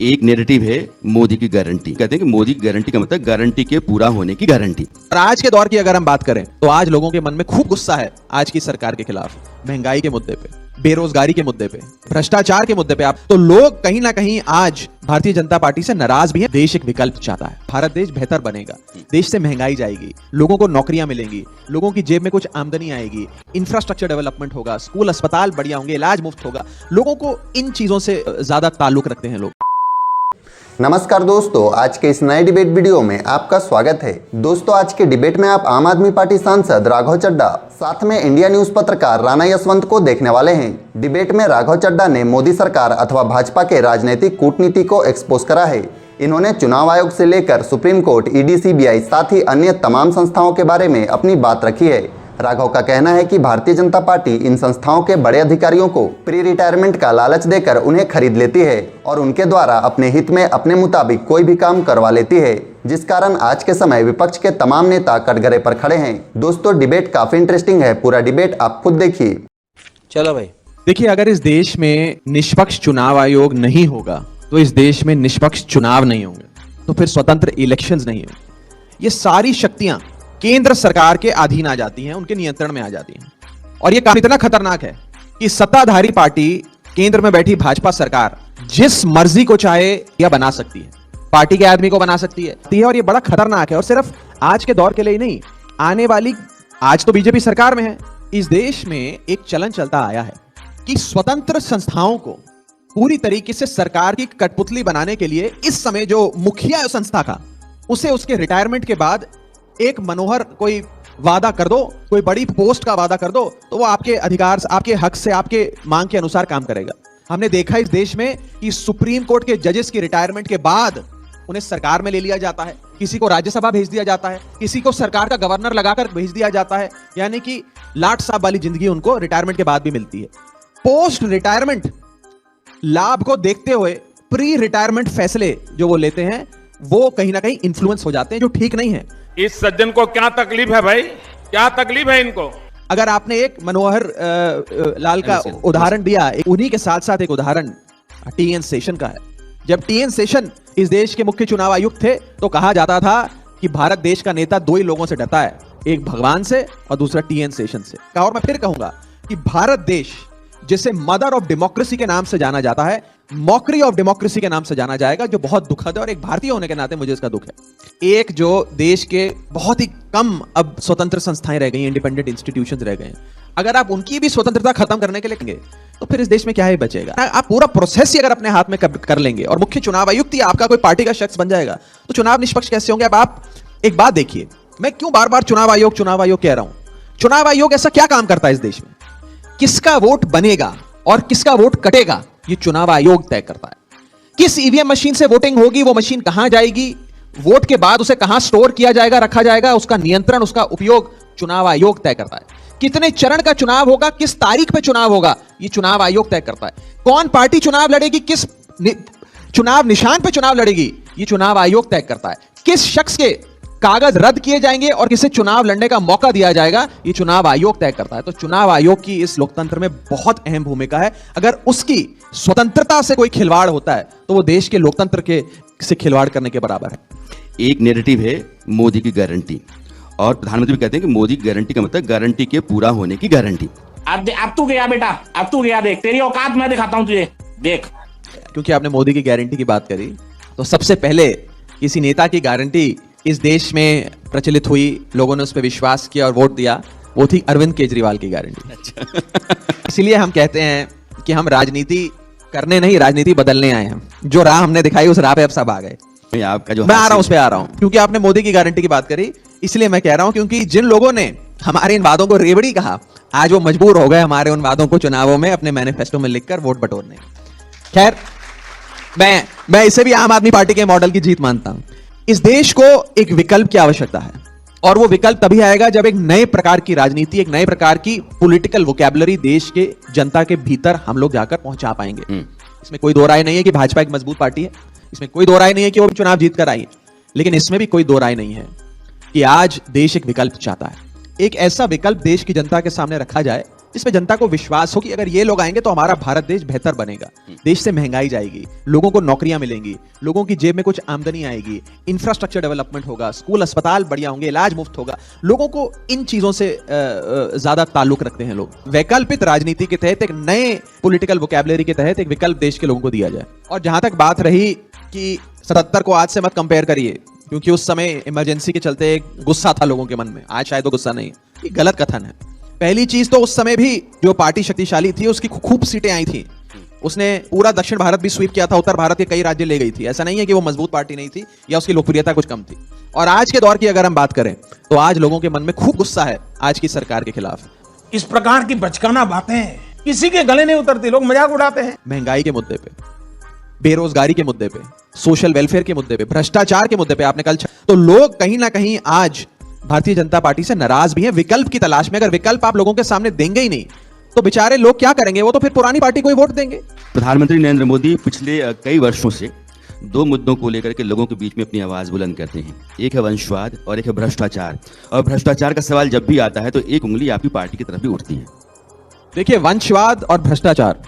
एक नैरेटिव है मोदी की गारंटी। कहते हैं कि मोदी की गारंटी का मतलब गारंटी के पूरा होने की गारंटी। और आज के दौर की अगर हम बात करें तो आज लोगों के मन में खूब गुस्सा है आज की सरकार के खिलाफ, महंगाई के मुद्दे पे, बेरोजगारी के मुद्दे पे, भ्रष्टाचार के मुद्दे पे। आप तो लोग कहीं ना कहीं आज भारतीय जनता पार्टी से नाराज भी है। देश एक विकल्प चाहता है, भारत देश बेहतर बनेगा, देश से महंगाई जाएगी, लोगों को नौकरियां मिलेंगी, लोगों की जेब में कुछ आमदनी आएगी, इंफ्रास्ट्रक्चर डेवलपमेंट होगा, स्कूल अस्पताल बढ़िया होंगे, इलाज मुफ्त होगा। लोगों को इन चीजों से ज्यादा ताल्लुक रखते हैं लोग। नमस्कार दोस्तों, आज के इस नए डिबेट वीडियो में आपका स्वागत है। दोस्तों, आज के डिबेट में आप आम आदमी पार्टी सांसद राघव चड्ढा साथ में इंडिया न्यूज पत्रकार राणा यशवंत को देखने वाले हैं। डिबेट में राघव चड्ढा ने मोदी सरकार अथवा भाजपा के राजनीतिक कूटनीति को एक्सपोज करा है। इन्होंने चुनाव आयोग से लेकर सुप्रीम कोर्ट, ईडी, सीबीआई साथ ही अन्य तमाम संस्थाओं के बारे में अपनी बात रखी है। राघव का कहना है कि भारतीय जनता पार्टी इन संस्थाओं के बड़े अधिकारियों को प्री रिटायरमेंट का लालच देकर उन्हें खरीद लेती है और उनके द्वारा अपने हित में अपने मुताबिक कोई भी काम करवा लेती है, जिस कारण आज के समय विपक्ष के तमाम नेता कटघरे पर खड़े हैं। दोस्तों, डिबेट काफी इंटरेस्टिंग है, पूरा डिबेट आप खुद देखिए। चलो भाई, देखिए, अगर इस देश में निष्पक्ष चुनाव आयोग नहीं होगा तो इस देश में निष्पक्ष चुनाव नहीं होंगे, तो फिर स्वतंत्र इलेक्शंस नहीं होंगे। ये सारी शक्तियां केंद्र सरकार के अधीन आ जाती हैं, उनके नियंत्रण में आ जाती हैं। और ये काम इतना खतरनाक है कि सत्ताधारी पार्टी केंद्र में बैठी भाजपा सरकार जिस मर्जी को चाहे या बना सकती है, पार्टी के आदमी को बना सकती है। और ये बड़ा खतरनाक है। और सिर्फ आज के दौर के लिए ही नहीं, आने वाली, आज तो बीजेपी सरकार में है, इस देश में एक चलन चलता आया है कि स्वतंत्र संस्थाओं को पूरी तरीके से सरकार की कठपुतली बनाने के लिए इस समय जो मुखिया संस्था का, उसे उसके रिटायरमेंट के बाद एक मनोहर कोई वादा कर दो, कोई बड़ी पोस्ट का वादा कर दो, तो वो आपके अधिकार, आपके हक से, आपके मांग के अनुसार काम करेगा। हमने देखा इस देश में कि सुप्रीम कोर्ट के जजेस की रिटायरमेंट के बाद उन्हें सरकार में ले लिया जाता है, किसी को राज्यसभा भेज दिया जाता है, किसी को सरकार का गवर्नर लगाकर भेज दिया जाता है, यानी कि लाट साहब वाली जिंदगी उनको रिटायरमेंट के बाद भी मिलती है। पोस्ट रिटायरमेंट लाभ को देखते हुए प्री रिटायरमेंट फैसले जो वो लेते हैं, वो कहीं ना कहीं इन्फ्लुएंस हो जाते हैं, जो ठीक नहीं है। इस सज्जन को क्या तकलीफ है भाई, क्या तकलीफ है इनको? अगर आपने एक मनोहर लाल का उदाहरण दिया, उन्हीं के साथ साथ एक उदाहरण टीएन शेषन का है। जब टीएन शेषन इस देश के मुख्य चुनाव आयुक्त थे तो कहा जाता था कि भारत देश का नेता दो ही लोगों से डरता है, एक भगवान से और दूसरा टीएन शेषन से। और मैं फिर कहूंगा कि भारत देश जिसे मदर ऑफ डेमोक्रेसी के नाम से जाना जाता है, मॉकरी ऑफ डेमोक्रेसी के नाम से जाना जाएगा, जो बहुत दुखद है। और एक भारतीय होने के नाते मुझे इसका दुख है। एक जो देश के बहुत ही कम अब स्वतंत्र संस्थाएं रह गई, इंडिपेंडेंट इंस्टीट्यूशंस रह गए, अगर आप उनकी भी स्वतंत्रता खत्म करने के लिए कहेंगे तो फिर इस देश में क्या ही बचेगा। आप पूरा प्रोसेस ही अगर अपने हाथ में कर लेंगे और मुख्य चुनाव आयुक्त ही आपका कोई पार्टी का शख्स बन जाएगा, तो चुनाव निष्पक्ष कैसे होंगे? अब आप एक बात देखिए, मैं क्यों बार बार चुनाव आयोग कह रहा हूं। चुनाव आयोग ऐसा क्या काम करता है इस देश में? किसका वोट बनेगा और किसका वोट कटेगा, ये चुनाव आयोग तय करता है। किस ईवीएम मशीन से वोटिंग होगी, वो मशीन कहां जाएगी, वोट के बाद उसे कहां स्टोर किया जाएगा, रखा जाएगा, उसका नियंत्रण, उसका उपयोग चुनाव आयोग तय करता है। कितने चरण का चुनाव होगा, किस तारीख पे चुनाव होगा, ये चुनाव आयोग तय करता है। कौन पार्टी चुनाव लड़ेगी, किस चुनाव निशान पे चुनाव लड़ेगी, ये चुनाव आयोग तय करता है। किस शख्स के कागज रद्द किए जाएंगे और किसे चुनाव लड़ने का मौका दिया जाएगा, ये चुनाव आयोग तय करता है। तो चुनाव आयोग की इस लोकतंत्र में बहुत अहम भूमिका है। अगर उसकी स्वतंत्रता से कोई खिलवाड़ होता है तो वो देश के लोकतंत्र के से खिलवाड़ करने के बराबर है। एक नैरेटिव है मोदी की गारंटी, और प्रधानमंत्री भी कहते हैं कि मोदी की गारंटी का मतलब गारंटी के पूरा होने की गारंटी। अब तू गया बेटा, अब तू गया, देख तेरी औकात मैं दिखाता हूं तुझे, देख। क्योंकि आपने मोदी की गारंटी की बात करी, तो सबसे पहले किसी नेता की गारंटी इस देश में प्रचलित हुई, लोगों ने उस पर विश्वास किया और वोट दिया, वो थी अरविंद केजरीवाल की गारंटी। इसलिए हम कहते हैं कि हम राजनीति करने नहीं, राजनीति बदलने आए हैं। जो राह हमने दिखाई उस राह पे अब सब आ गए। आपका जो मैं आ रहा हूं, उस पे आ रहा हूं, क्योंकि आपने मोदी की गारंटी की बात करी, इसलिए मैं कह रहा हूं क्योंकि जिन लोगों ने हमारे इन वादों को रेवड़ी कहा, आज वो मजबूर हो गए हमारे उन वादों को चुनावों में अपने मैनिफेस्टो में लिखकर वोट बटोरने। खैर, मैं इसे भी आम आदमी पार्टी के मॉडल की जीत मानता हूं। इस देश को एक विकल्प की आवश्यकता है, और वो विकल्प तभी आएगा जब एक नए प्रकार की राजनीति, एक नए प्रकार की पॉलिटिकल वोकैबुलरी देश के जनता के भीतर हम लोग जाकर पहुंचा पाएंगे। इसमें कोई दो राय नहीं है कि भाजपा एक मजबूत पार्टी है, इसमें कोई दो राय नहीं है कि वो चुनाव जीत कर आई है, लेकिन इसमें भी कोई दो राय नहीं है कि आज देश एक विकल्प चाहता है। एक ऐसा विकल्प देश की जनता के सामने रखा जाए जिसमें जनता को विश्वास हो कि अगर ये लोग आएंगे तो हमारा भारत देश बेहतर बनेगा, देश से महंगाई जाएगी, लोगों को नौकरियां मिलेंगी, लोगों की जेब में कुछ आमदनी आएगी, इंफ्रास्ट्रक्चर डेवलपमेंट होगा, स्कूल अस्पताल बढ़िया होंगे, इलाज मुफ्त होगा। लोगों को इन चीजों से ज्यादा ताल्लुक रखते हैं लोग। वैकल्पिक राजनीति के तहत एक नए पॉलिटिकल वोकैबुलरी के तहत एक विकल्प देश के लोगों को दिया जाए। और जहां तक बात रही कि 77 को आज से मत कंपेयर करिए, क्योंकि उस समय इमरजेंसी के चलते एक गुस्सा था लोगों के मन में, आज शायद वो गुस्सा नहीं है, ये गलत कथन है। पहली चीज तो उस समय भी जो पार्टी शक्तिशाली थी उसकी खूब सीटें आई थी, उसने पूरा दक्षिण भारत भी स्वीप किया था, उत्तर भारत के कई राज्य ले गई थी। ऐसा नहीं है कि वो मजबूत पार्टी नहीं थी या उसकी लोकप्रियता कुछ कम थी। और आज के दौर की अगर हम बात करें तो आज लोगों के मन में खूब गुस्सा है आज की सरकार के खिलाफ। इस प्रकार की बचकाना बातें किसी के गले नहीं उतरती, लोग मजाक उड़ाते हैं। महंगाई के मुद्दे पे, बेरोजगारी के मुद्दे पे, सोशल वेलफेयर के मुद्दे पे, भ्रष्टाचार के मुद्दे पे आपने कल तो लोग कहीं ना कहीं आज भारतीय जनता पार्टी से नाराज भी हैं, विकल्प की तलाश में। अगर विकल्प आप लोगों के सामने देंगे ही नहीं तो बेचारे लोग क्या करेंगे, वो तो फिर पुरानी पार्टी को ही वोट देंगे। प्रधानमंत्री नरेंद्र मोदी पिछले कई वर्षों से दो मुद्दों को लेकर के लोगों के बीच में अपनी आवाज बुलंद करते हैं। एक है वंशवाद और एक है भ्रष्टाचार। और भ्रष्टाचार का सवाल जब भी आता है तो एक उंगली आपकी पार्टी की तरफ भी उठती है। देखिए, वंशवाद और भ्रष्टाचार,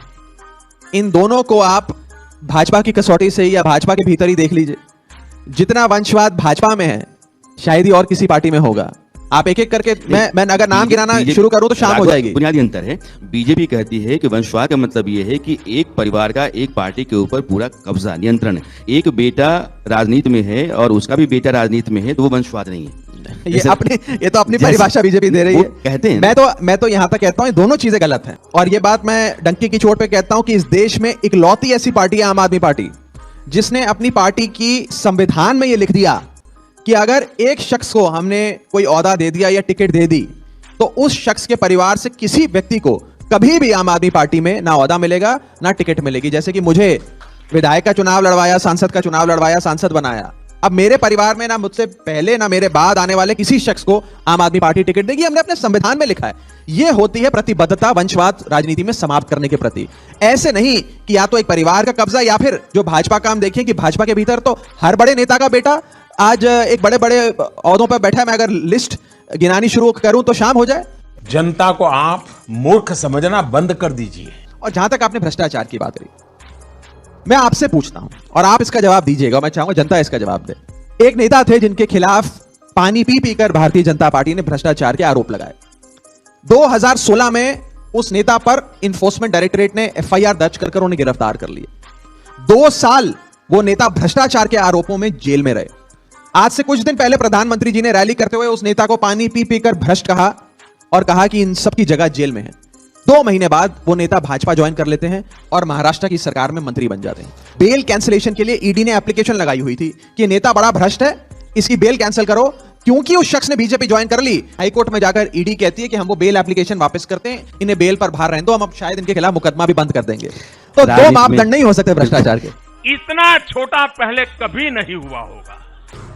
इन दोनों को आप भाजपा की कसौटी से या भाजपा के भीतर ही देख लीजिए। जितना वंशवाद भाजपा में है शायद ही और किसी पार्टी में होगा। आप एक एक करके मैं अगर नाम गिनाना शुरू करूं तो शाम हो जाएगी। बुनियादी अंतर है, बीजेपी कहती है कि वंशवाद का मतलब यह है कि एक परिवार का एक पार्टी के ऊपर पूरा कब्जा, नियंत्रण। एक बेटा राजनीति में है और उसका भी बेटा राजनीति में है तो वो वंशवाद नहीं है। ये तो अपनी परिभाषा बीजेपी दे रही है, कहते हैं। मैं तो यहां तक कहता हूं दोनों चीजें गलत हैं। और ये बात मैं डंकी की चोट पे कहता हूं कि इस देश में इकलौती ऐसी पार्टी है आम आदमी पार्टी, जिसने अपनी पार्टी की संविधान में ये लिख दिया कि अगर एक शख्स को हमने कोई ओहदा दे दिया या टिकट दे दी तो उस शख्स के परिवार से किसी व्यक्ति को कभी भी आम आदमी पार्टी में ना ओहदा मिलेगा ना टिकट मिलेगी। जैसे कि मुझे विधायक का चुनाव लड़वाया, सांसद का चुनाव लड़वाया, सांसद बनाया। अब मेरे परिवार में ना मुझसे पहले ना मेरे बाद आने वाले किसी शख्स को आम आदमी पार्टी टिकट देगी, हमने अपने संविधान में लिखा है। यह होती है प्रतिबद्धता वंशवाद राजनीति में समाप्त करने के प्रति। ऐसे नहीं कि या तो एक परिवार का कब्जा या फिर जो भाजपा का हम देखें कि भाजपा के भीतर तो हर बड़े नेता का बेटा आज एक बड़े बड़े ओहदों पर बैठा है। मैं अगर लिस्ट गिनानी शुरू करूं तो शाम हो जाए। जनता को आप मूर्ख समझना बंद कर दीजिए। और जहां तक आपने भ्रष्टाचार की बात करी, मैं आपसे पूछता हूं और आप इसका जवाब दीजिएगा, मैं चाहूंगा जनता इसका जवाब दे। एक नेता थे जिनके खिलाफ पानी पी पीकर भारतीय जनता पार्टी ने भ्रष्टाचार के आरोप लगाए। 2016 में उस नेता पर इन्फोर्समेंट डायरेक्टरेट ने एफआईआर दर्ज कर उन्हें गिरफ्तार कर लिया। 2 साल वो नेता भ्रष्टाचार के आरोपों में जेल में रहे। आज से कुछ दिन पहले प्रधानमंत्री जी ने रैली करते हुए उस नेता को पानी पी पीकर भ्रष्ट कहा और कहा कि इन सब की जगह जेल में है। 2 महीने बाद वो नेता भाजपा ज्वाइन कर लेते हैं और महाराष्ट्र की सरकार में मंत्री बन जाते हैं। बेल कैंसिलेशन के लिए ईडी ने एप्लीकेशन लगाई हुई थी कि नेता बड़ा भ्रष्ट है, इसकी बेल कैंसिल करो। क्योंकि उस शख्स ने बीजेपी ज्वाइन कर ली, हाईकोर्ट में जाकर ईडी कहती है कि हम वो बेल एप्लीकेशन वापस करते हैं, इन्हें बेल पर बाहर रहने दो, हम अब शायद इनके खिलाफ मुकदमा भी बंद कर देंगे। तो 2 मापदंड नहीं हो सकते भ्रष्टाचार के। इतना छोटा पहले कभी नहीं हुआ होगा।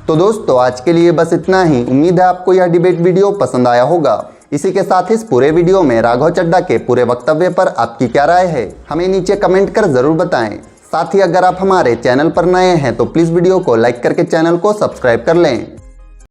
तो दोस्तों आज के लिए बस इतना ही। उम्मीद है आपको यह डिबेट वीडियो पसंद आया होगा। इसी के साथ इस पूरे वीडियो में राघव चड्ढा के पूरे वक्तव्य पर आपकी क्या राय है, हमें नीचे कमेंट कर जरूर बताएं। साथ ही अगर आप हमारे चैनल पर नए हैं तो प्लीज वीडियो को लाइक करके चैनल को सब्सक्राइब कर लें।